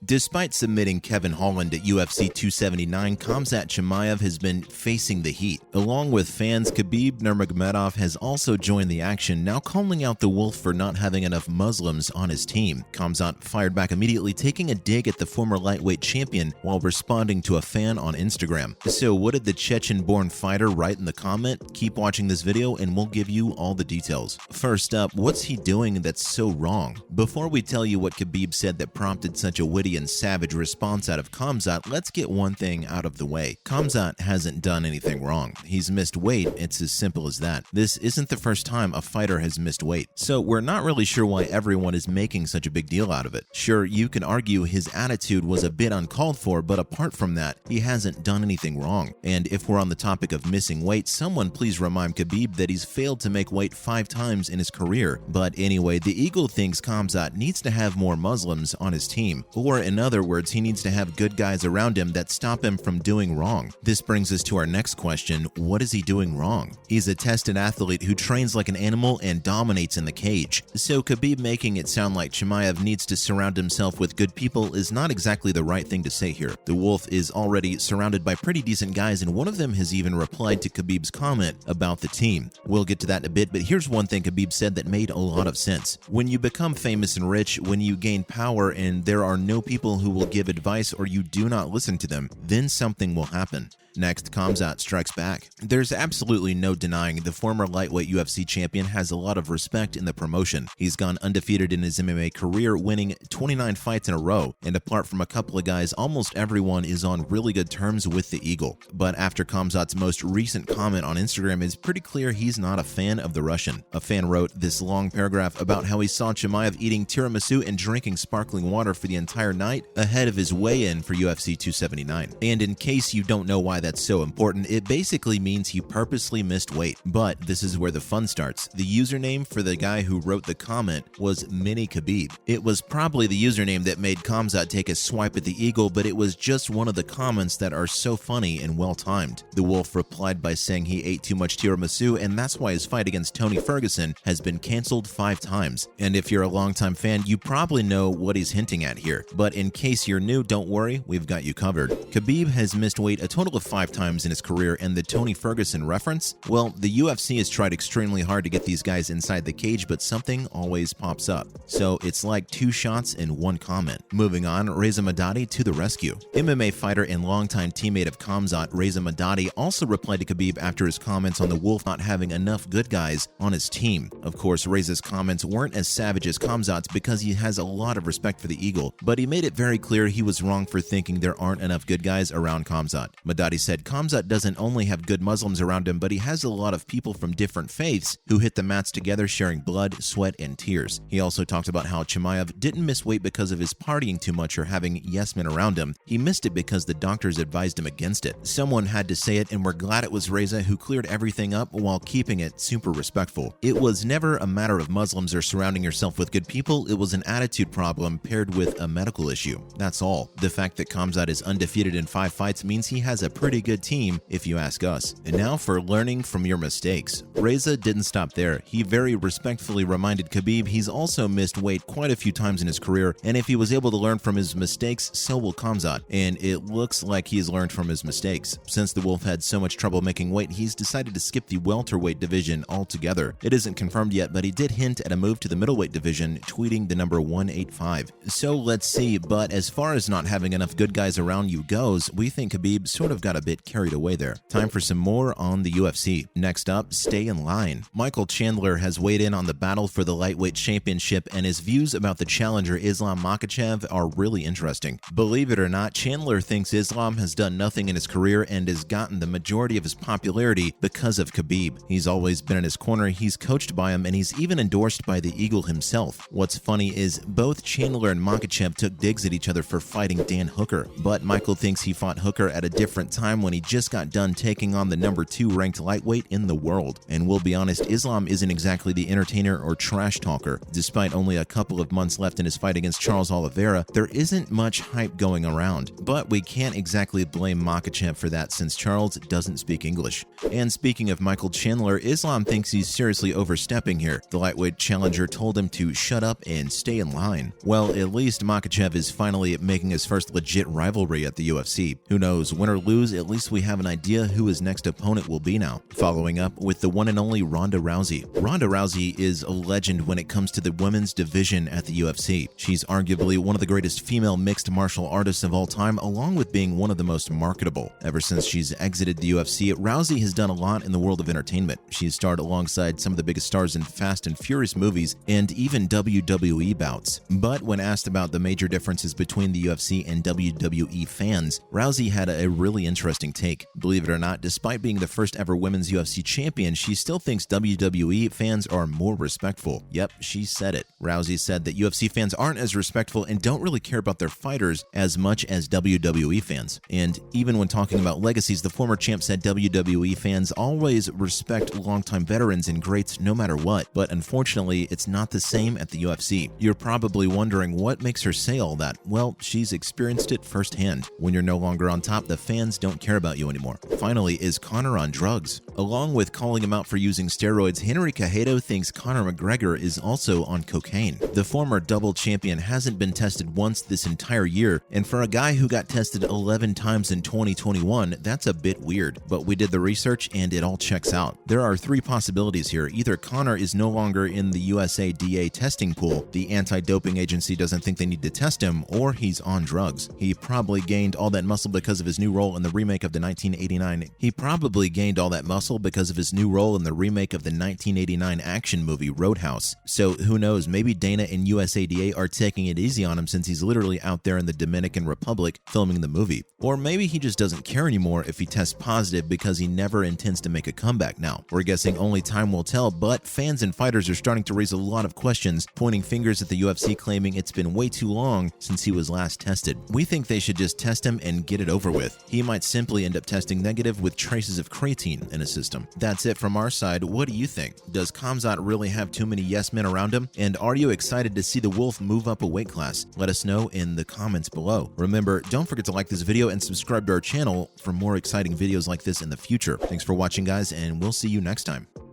Despite submitting Kevin Holland at UFC 279, Khamzat Chimaev has been facing the heat. Along with fans, Khabib Nurmagomedov has also joined the action, now calling out the Wolf for not having enough Muslims on his team. Khamzat fired back immediately, taking a dig at the former lightweight champion while responding to a fan on Instagram. So what did the Chechen-born fighter write in the comment? Keep watching this video and we'll give you all the details. First up, what's he doing that's so wrong? Before we tell you what Khabib said that prompted such a witty and savage response out of Khamzat, let's get one thing out of the way. Khamzat hasn't done anything wrong. He's missed weight, it's as simple as that. This isn't the first time a fighter has missed weight, so we're not really sure why everyone is making such a big deal out of it. Sure, you can argue his attitude was a bit uncalled for, but apart from that, he hasn't done anything wrong. And if we're on the topic of missing weight, someone please remind Khabib that he's failed to make weight 5 times in his career. But anyway, the Eagle thinks Khamzat needs to have more Muslims on his team, or in other words, he needs to have good guys around him that stop him from doing wrong. This brings us to our next question: what is he doing wrong? He's a tested athlete who trains like an animal and dominates in the cage. So Khabib making it sound like Chimaev needs to surround himself with good people is not exactly the right thing to say here. The Wolf is already surrounded by pretty decent guys, and one of them has even replied to Khabib's comment about the team. We'll get to that in a bit, but here's one thing Khabib said that made a lot of sense. When you become famous and rich, when you gain power and there are no people who will give advice or you do not listen to them, then something will happen. Next, Khamzat strikes back. There's absolutely no denying the former lightweight UFC champion has a lot of respect in the promotion. He's gone undefeated in his MMA career, winning 29 fights in a row, and apart from a couple of guys, almost everyone is on really good terms with the Eagle. But after Khamzat's most recent comment on Instagram, it's pretty clear he's not a fan of the Russian. A fan wrote this long paragraph about how he saw Chimaev eating tiramisu and drinking sparkling water for the entire night ahead of his weigh-in for UFC 279. And in case you don't know why that's so important, it basically means he purposely missed weight. But this is where the fun starts. The username for the guy who wrote the comment was Mini Khabib. It was probably the username that made Khamzat take a swipe at the Eagle, but it was just one of the comments that are so funny and well-timed. The Wolf replied by saying he ate too much tiramisu and that's why his fight against Tony Ferguson has been canceled 5 times. And if you're a longtime fan, you probably know what he's hinting at here. But in case you're new, don't worry, we've got you covered. Khabib has missed weight a total of 5 times in his career, and the Tony Ferguson reference? Well, the UFC has tried extremely hard to get these guys inside the cage, but something always pops up. So it's like 2 shots in 1 comment. Moving on, Reza Madadi to the rescue. MMA fighter and longtime teammate of Khamzat, Reza Madadi, also replied to Khabib after his comments on the Wolf not having enough good guys on his team. Of course, Reza's comments weren't as savage as Khamzat's because he has a lot of respect for the Eagle, but he made it very clear he was wrong for thinking there aren't enough good guys around Khamzat. Madadi said Khamzat doesn't only have good Muslims around him, but he has a lot of people from different faiths who hit the mats together, sharing blood, sweat, and tears. He also talked about how Chimaev didn't miss weight because of his partying too much or having yes men around him. He missed it because the doctors advised him against it. Someone had to say it, and we're glad it was Reza who cleared everything up while keeping it super respectful. It was never a matter of Muslims or surrounding yourself with good people. It was an attitude problem paired with a medical issue. That's all. The fact that Khamzat is undefeated in 5 fights means he has a pretty good team, if you ask us. And now for learning from your mistakes. Reza didn't stop there. He very respectfully reminded Khabib he's also missed weight quite a few times in his career, and if he was able to learn from his mistakes, so will Khamzat. And it looks like he's learned from his mistakes. Since the Wolf had so much trouble making weight, he's decided to skip the welterweight division altogether. It isn't confirmed yet, but he did hint at a move to the middleweight division, tweeting the number 185. So let's see, but as far as not having enough good guys around you goes, we think Khabib sort of got a bit carried away there. Time for some more on the UFC. Next up, stay in line. Michael Chandler has weighed in on the battle for the lightweight championship, and his views about the challenger Islam Makhachev are really interesting. Believe it or not, Chandler thinks Islam has done nothing in his career and has gotten the majority of his popularity because of Khabib. He's always been in his corner, he's coached by him, and he's even endorsed by the Eagle himself. What's funny is both Chandler and Makhachev took digs at each other for fighting Dan Hooker, but Michael thinks he fought Hooker at a different time when he just got done taking on the number 2 ranked lightweight in the world. And we'll be honest, Islam isn't exactly the entertainer or trash talker. Despite only a couple of months left in his fight against Charles Oliveira, there isn't much hype going around. But we can't exactly blame Makhachev for that since Charles doesn't speak English. And speaking of Michael Chandler, Islam thinks he's seriously overstepping here. The lightweight challenger told him to shut up and stay in line. Well, at least Makhachev is finally making his first legit rivalry at the UFC. Who knows, win or lose, at least we have an idea who his next opponent will be now. Following up with the one and only Ronda Rousey. Ronda Rousey is a legend when it comes to the women's division at the UFC. She's arguably one of the greatest female mixed martial artists of all time, along with being one of the most marketable. Ever since she's exited the UFC, Rousey has done a lot in the world of entertainment. She's starred alongside some of the biggest stars in Fast and Furious movies and even WWE bouts. But when asked about the major differences between the UFC and WWE fans, Rousey had a really interesting take. Believe it or not, despite being the first ever women's UFC champion, she still thinks WWE fans are more respectful. Yep, she said it. Rousey said that UFC fans aren't as respectful and don't really care about their fighters as much as WWE fans. And even when talking about legacies, the former champ said WWE fans always respect longtime veterans and greats no matter what. But unfortunately, it's not the same at the UFC. You're probably wondering what makes her say all that. Well, she's experienced it firsthand. When you're no longer on top, the fans don't care about you anymore. Finally, is Conor on drugs? Along with calling him out for using steroids, Henry Cejudo thinks Conor McGregor is also on cocaine. The former double champion hasn't been tested once this entire year, and for a guy who got tested 11 times in 2021, that's a bit weird. But we did the research and it all checks out. There are three possibilities here. Either Conor is no longer in the USADA testing pool, the anti-doping agency doesn't think they need to test him, or he's on drugs. He probably gained all that muscle because of his new role in the remake of the 1989 action movie Roadhouse. So who knows, maybe Dana and USADA are taking it easy on him since he's literally out there in the Dominican Republic filming the movie. Or maybe he just doesn't care anymore if he tests positive because he never intends to make a comeback now. We're guessing only time will tell, but fans and fighters are starting to raise a lot of questions, pointing fingers at the UFC claiming it's been way too long since he was last tested. We think they should just test him and get it over with. He might simply end up testing negative with traces of creatine in his system. That's it from our side. What do you think? Does Khamzat really have too many yes men around him? And are you excited to see the Wolf move up a weight class? Let us know in the comments below. Remember, don't forget to like this video and subscribe to our channel for more exciting videos like this in the future. Thanks for watching, guys, and we'll see you next time.